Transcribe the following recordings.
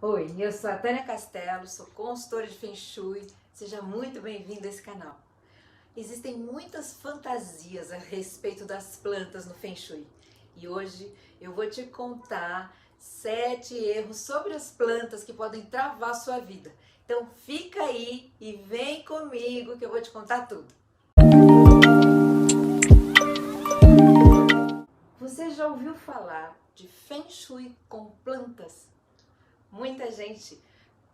Oi, eu sou a Tânia Castelo, sou consultora de Feng Shui. Seja muito bem-vindo a esse canal. Existem muitas fantasias a respeito das plantas no Feng Shui. E hoje eu vou te contar 7 erros sobre as plantas que podem travar a sua vida. Então fica aí e vem comigo que eu vou te contar tudo. Você já ouviu falar de Feng Shui com plantas? Muita gente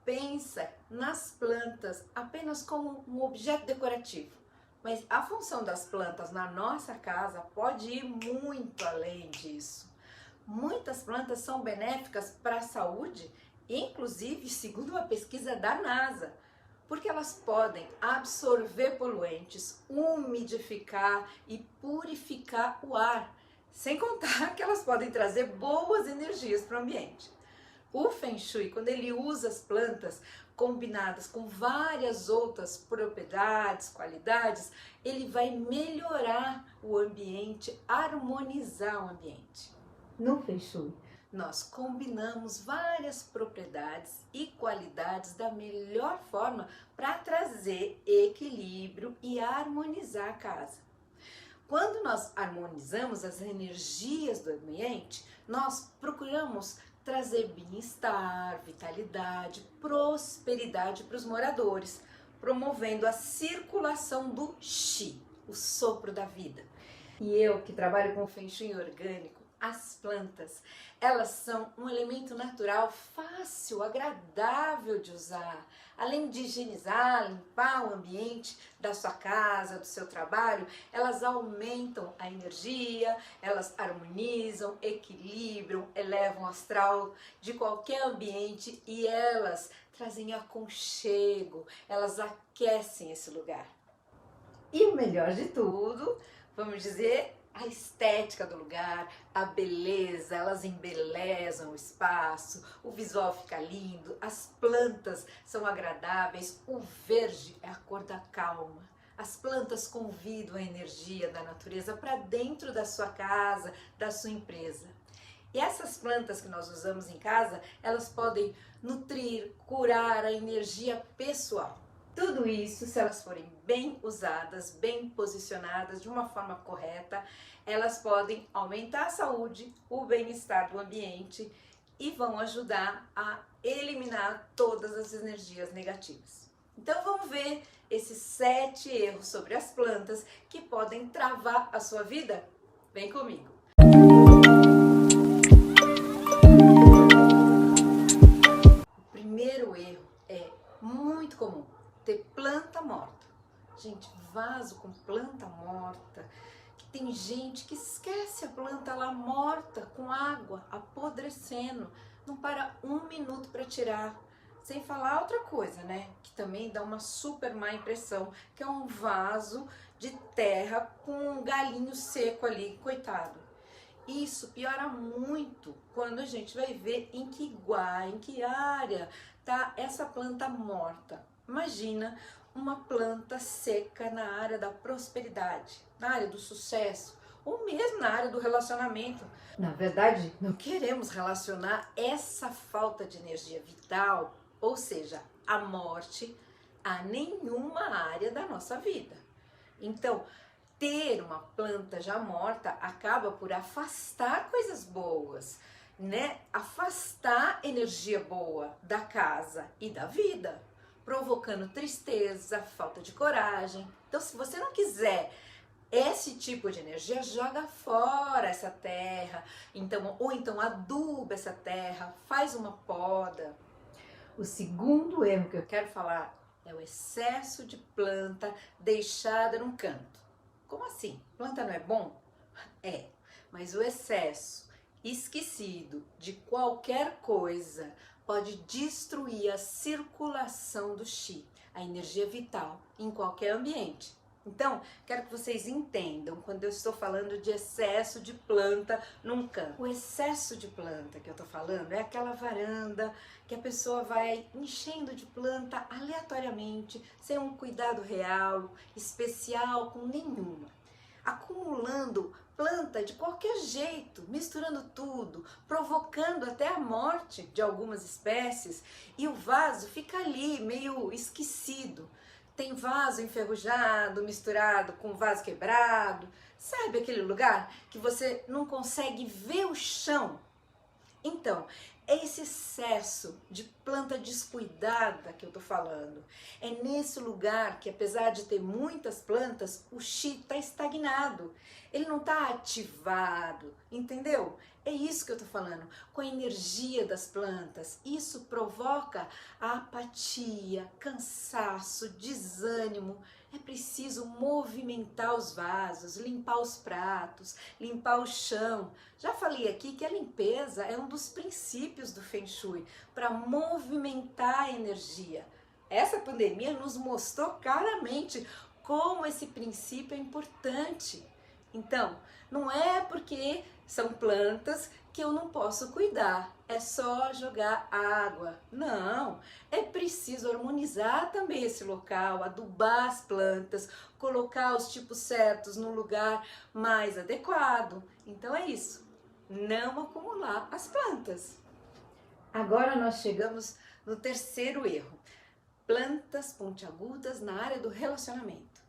pensa nas plantas apenas como um objeto decorativo, mas a função das plantas na nossa casa pode ir muito além disso. Muitas plantas são benéficas para a saúde, inclusive segundo uma pesquisa da NASA, porque elas podem absorver poluentes, umidificar e purificar o ar, sem contar que elas podem trazer boas energias para o ambiente. O Feng Shui, quando ele usa as plantas combinadas com várias outras propriedades, qualidades, ele vai melhorar o ambiente, harmonizar o ambiente. No Feng Shui, nós combinamos várias propriedades e qualidades da melhor forma para trazer equilíbrio e harmonizar a casa. Quando nós harmonizamos as energias do ambiente, nós procuramos trazer bem-estar, vitalidade, prosperidade para os moradores, promovendo a circulação do Qi, o sopro da vida. E eu que trabalho com Feng Shui orgânico, as plantas, elas são um elemento natural fácil, agradável de usar. Além de higienizar, limpar o ambiente da sua casa, do seu trabalho, elas aumentam a energia, elas harmonizam, equilibram, elevam o astral de qualquer ambiente e elas trazem aconchego, elas aquecem esse lugar. E o melhor de tudo, vamos dizer, a estética do lugar, a beleza, elas embelezam o espaço, o visual fica lindo, as plantas são agradáveis, o verde é a cor da calma. As plantas convidam a energia da natureza para dentro da sua casa, da sua empresa. E essas plantas que nós usamos em casa, elas podem nutrir, curar a energia pessoal. Tudo isso, se elas forem bem usadas, bem posicionadas, de uma forma correta, elas podem aumentar a saúde, o bem-estar do ambiente e vão ajudar a eliminar todas as energias negativas. Então vamos ver esses 7 erros sobre as plantas que podem travar a sua vida? Vem comigo! O primeiro erro é muito comum. Ter planta morta. Gente, vaso com planta morta, que tem gente que esquece a planta lá morta, com água, apodrecendo, não para 1 minuto para tirar. Sem falar outra coisa, né, que também dá uma super má impressão, que é um vaso de terra com um galinho seco ali, coitado. Isso piora muito quando a gente vai ver em que área tá essa planta morta. Imagina uma planta seca na área da prosperidade, na área do sucesso, ou mesmo na área do relacionamento. Na verdade, não queremos relacionar essa falta de energia vital, ou seja, a morte, a nenhuma área da nossa vida. Então, ter uma planta já morta acaba por afastar coisas boas, né? Afastar energia boa da casa e da vida, provocando tristeza, falta de coragem. Então, se você não quiser esse tipo de energia, joga fora essa terra, ou então aduba essa terra, faz uma poda. O segundo erro que eu quero falar é o excesso de planta deixada num canto. Como assim? Planta não é bom? É, mas o excesso esquecido de qualquer coisa pode destruir a circulação do Qi, a energia vital, em qualquer ambiente. Então, quero que vocês entendam quando eu estou falando de excesso de planta num canto. O excesso de planta que eu estou falando é aquela varanda que a pessoa vai enchendo de planta aleatoriamente, sem um cuidado real, especial, com nenhuma. acumulando planta de qualquer jeito, misturando tudo, provocando até a morte de algumas espécies, e o vaso fica ali meio esquecido. Tem vaso enferrujado, misturado com vaso quebrado. Sabe aquele lugar que você não consegue ver o chão? Então, é esse excesso de planta descuidada que eu tô falando. É nesse lugar que, apesar de ter muitas plantas, o chi está estagnado. Ele não está ativado, entendeu? É isso que eu tô falando. Com a energia das plantas, isso provoca a apatia, cansaço, desânimo. É preciso movimentar os vasos, limpar os pratos, limpar o chão. Já falei aqui que a limpeza é um dos princípios do Feng Shui para movimentar a energia. Essa pandemia nos mostrou claramente como esse princípio é importante. Então, não é porque são plantas que eu não posso cuidar, é só jogar água. Não, é preciso harmonizar também esse local, adubar as plantas, colocar os tipos certos no lugar mais adequado. Então é isso, não acumular as plantas. Agora nós chegamos no terceiro erro: plantas pontiagudas na área do relacionamento.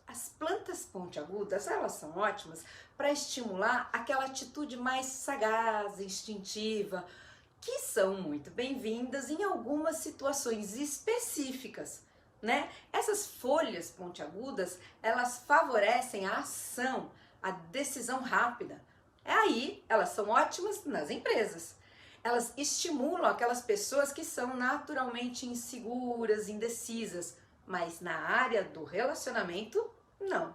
As plantas pontiagudas, elas são ótimas para estimular aquela atitude mais sagaz, instintiva, que são muito bem-vindas em algumas situações específicas, né? Essas folhas pontiagudas, elas favorecem a ação, a decisão rápida. Aí, elas são ótimas nas empresas. Elas estimulam aquelas pessoas que são naturalmente inseguras, indecisas, mas na área do relacionamento, não.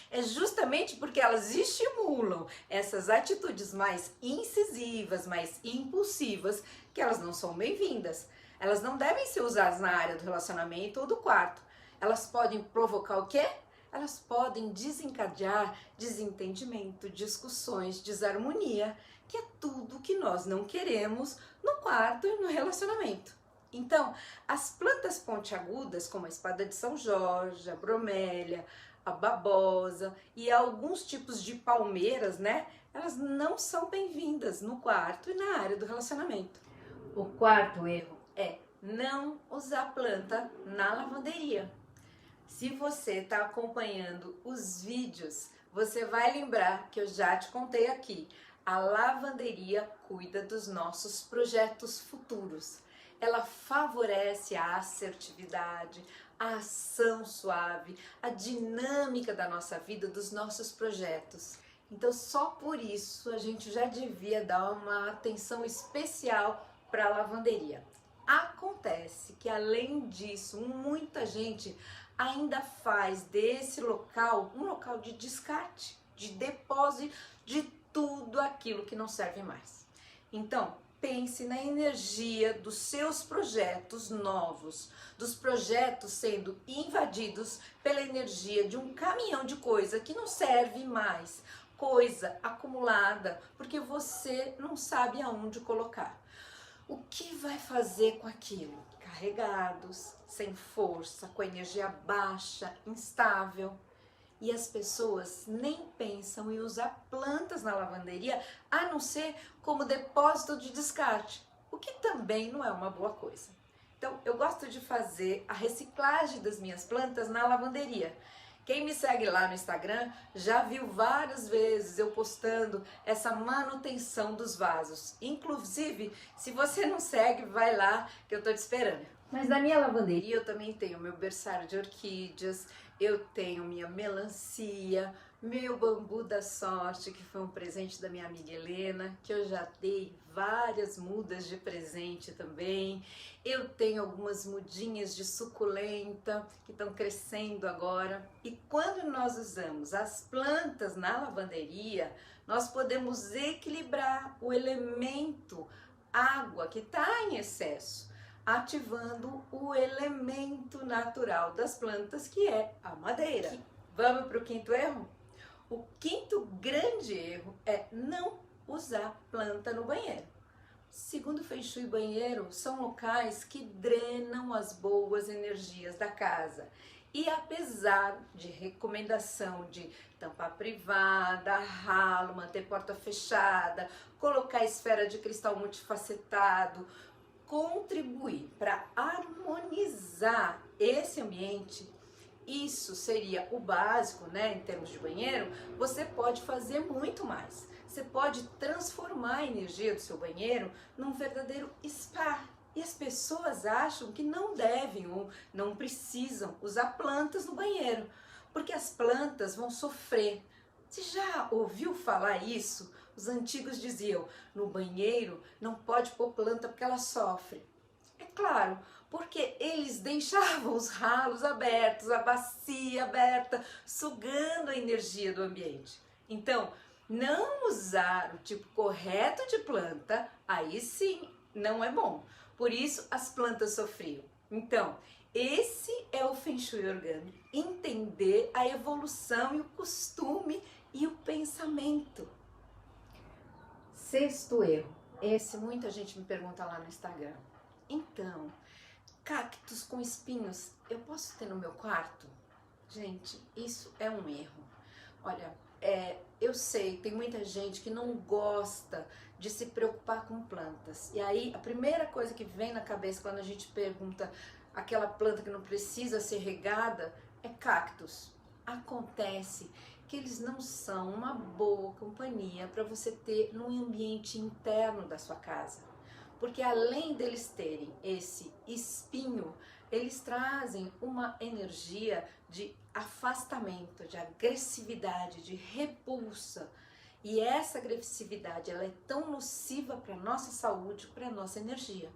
É justamente porque elas estimulam essas atitudes mais incisivas, mais impulsivas, que elas não são bem-vindas. Elas não devem ser usadas na área do relacionamento ou do quarto. Elas podem provocar o quê? Elas podem desencadear desentendimento, discussões, desarmonia, que é tudo que nós não queremos no quarto e no relacionamento. Então, as plantas pontiagudas, como a espada de São Jorge, a bromélia, a babosa e alguns tipos de palmeiras, né? Elas não são bem-vindas no quarto e na área do relacionamento. O quarto erro é não usar planta na lavanderia. Se você está acompanhando os vídeos, você vai lembrar que eu já te contei aqui. A lavanderia cuida dos nossos projetos futuros. Ela favorece a assertividade, a ação suave, a dinâmica da nossa vida, dos nossos projetos. Então, só por isso a gente já devia dar uma atenção especial para a lavanderia. Acontece que, além disso, muita gente ainda faz desse local um local de descarte, de depósito de tudo aquilo que não serve mais. Então, pense na energia dos seus projetos novos, dos projetos sendo invadidos pela energia de um caminhão de coisa que não serve mais, coisa acumulada, porque você não sabe aonde colocar. O que vai fazer com aquilo? Carregados, sem força, com energia baixa, instável. E as pessoas nem pensam em usar plantas na lavanderia, a não ser como depósito de descarte, o que também não é uma boa coisa. Então, eu gosto de fazer a reciclagem das minhas plantas na lavanderia. Quem me segue lá no Instagram já viu várias vezes eu postando essa manutenção dos vasos. Inclusive, se você não segue, vai lá que eu tô te esperando. Mas na minha lavanderia eu também tenho meu berçário de orquídeas, eu tenho minha melancia, meu bambu da sorte, que foi um presente da minha amiga Helena, que eu já dei várias mudas de presente também. Eu tenho algumas mudinhas de suculenta que estão crescendo agora. E quando nós usamos as plantas na lavanderia, nós podemos equilibrar o elemento água que está em excesso, ativando o elemento natural das plantas, que é a madeira. Vamos para o quinto erro? O quinto grande erro é não usar planta no banheiro. Segundo o Feng Shui, banheiro são locais que drenam as boas energias da casa. E apesar de recomendação de tampar privada, ralo, manter porta fechada, colocar esfera de cristal multifacetado, contribuir para harmonizar esse ambiente, isso seria o básico, né, em termos de banheiro, você pode fazer muito mais. Você pode transformar a energia do seu banheiro num verdadeiro spa. E as pessoas acham que não devem ou não precisam usar plantas no banheiro, porque as plantas vão sofrer. Você já ouviu falar isso? Os antigos diziam, no banheiro não pode pôr planta porque ela sofre. É claro, porque eles deixavam os ralos abertos, a bacia aberta, sugando a energia do ambiente. Então, não usar o tipo correto de planta, aí sim não é bom. Por isso as plantas sofriam. Então, esse é o Feng Shui orgânico. Entender a evolução e o costume e o pensamento. Sexto erro. Esse muita gente me pergunta lá no Instagram. Então, cactos com espinhos, eu posso ter no meu quarto? Gente, isso é um erro. Olha, eu sei, tem muita gente que não gosta de se preocupar com plantas. E aí, a primeira coisa que vem na cabeça quando a gente pergunta aquela planta que não precisa ser regada é cactos. Acontece que eles não são uma boa companhia para você ter no ambiente interno da sua casa. Porque além deles terem esse espinho, eles trazem uma energia de afastamento, de agressividade, de repulsa. E essa agressividade ela é tão nociva para a nossa saúde, para a nossa energia.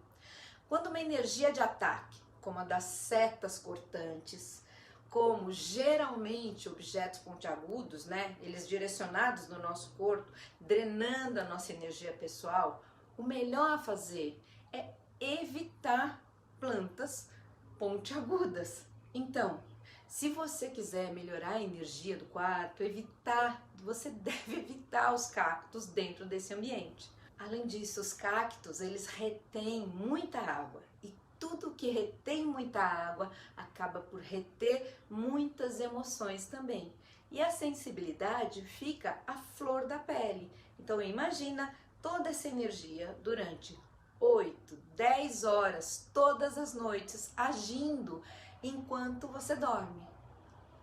Quando uma energia de ataque, como a das setas cortantes, como geralmente objetos pontiagudos, né, eles direcionados no nosso corpo, drenando a nossa energia pessoal, o melhor a fazer é evitar plantas pontiagudas. Então, se você quiser melhorar a energia do quarto, você deve evitar os cactos dentro desse ambiente. Além disso, os cactos, eles retêm muita água e tudo que retém muita água acaba por reter muitas emoções também. E a sensibilidade fica à flor da pele. Então, imagina toda essa energia durante 8, 10 horas, todas as noites, agindo enquanto você dorme.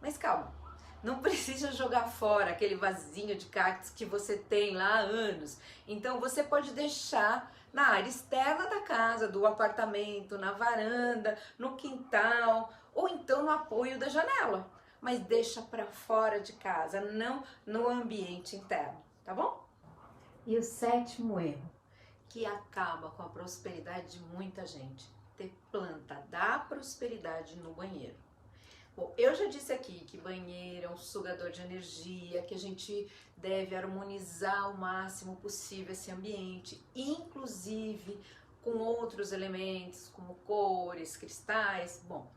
Mas calma, não precisa jogar fora aquele vasinho de cactos que você tem lá há anos. Então você pode deixar na área externa da casa, do apartamento, na varanda, no quintal ou então no apoio da janela. Mas deixa para fora de casa, não no ambiente interno, tá bom? E o sétimo erro, que acaba com a prosperidade de muita gente, ter planta da prosperidade no banheiro. Bom, eu já disse aqui que banheiro é um sugador de energia, que a gente deve harmonizar o máximo possível esse ambiente, inclusive com outros elementos, como cores, cristais. Bom,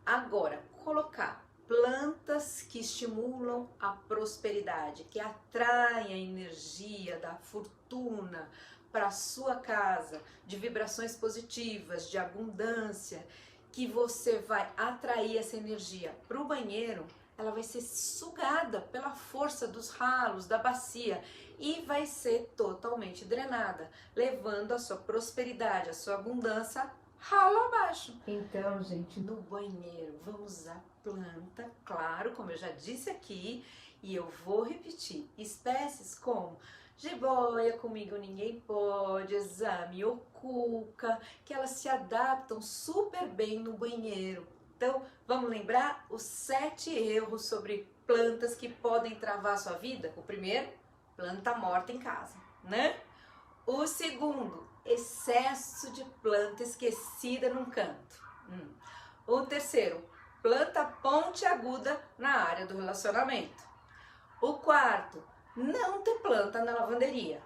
agora, colocar plantas que estimulam a prosperidade, que atraem a energia da fortuna para a sua casa, de vibrações positivas, de abundância, que você vai atrair essa energia para o banheiro, ela vai ser sugada pela força dos ralos, da bacia e vai ser totalmente drenada, levando a sua prosperidade, a sua abundância ralo abaixo. Então, gente, no banheiro vamos usar planta, claro, como eu já disse aqui, e eu vou repetir, espécies como jiboia, comigo ninguém pode, exame ou cuca, que elas se adaptam super bem no banheiro. Então, vamos lembrar os 7 erros sobre plantas que podem travar a sua vida? O primeiro, planta morta em casa, né? O segundo, excesso de planta esquecida num canto. O terceiro, planta pontiaguda na área do relacionamento. O quarto, não ter planta na lavanderia.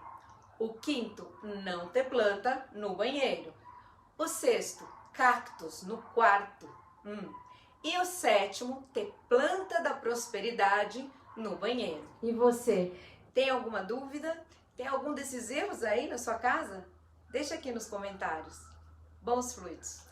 O quinto, não ter planta no banheiro. O sexto, cactos no quarto. E o sétimo, ter planta da prosperidade no banheiro. E você, tem alguma dúvida? Tem algum desses erros aí na sua casa? Deixa aqui nos comentários. Bons fluidos!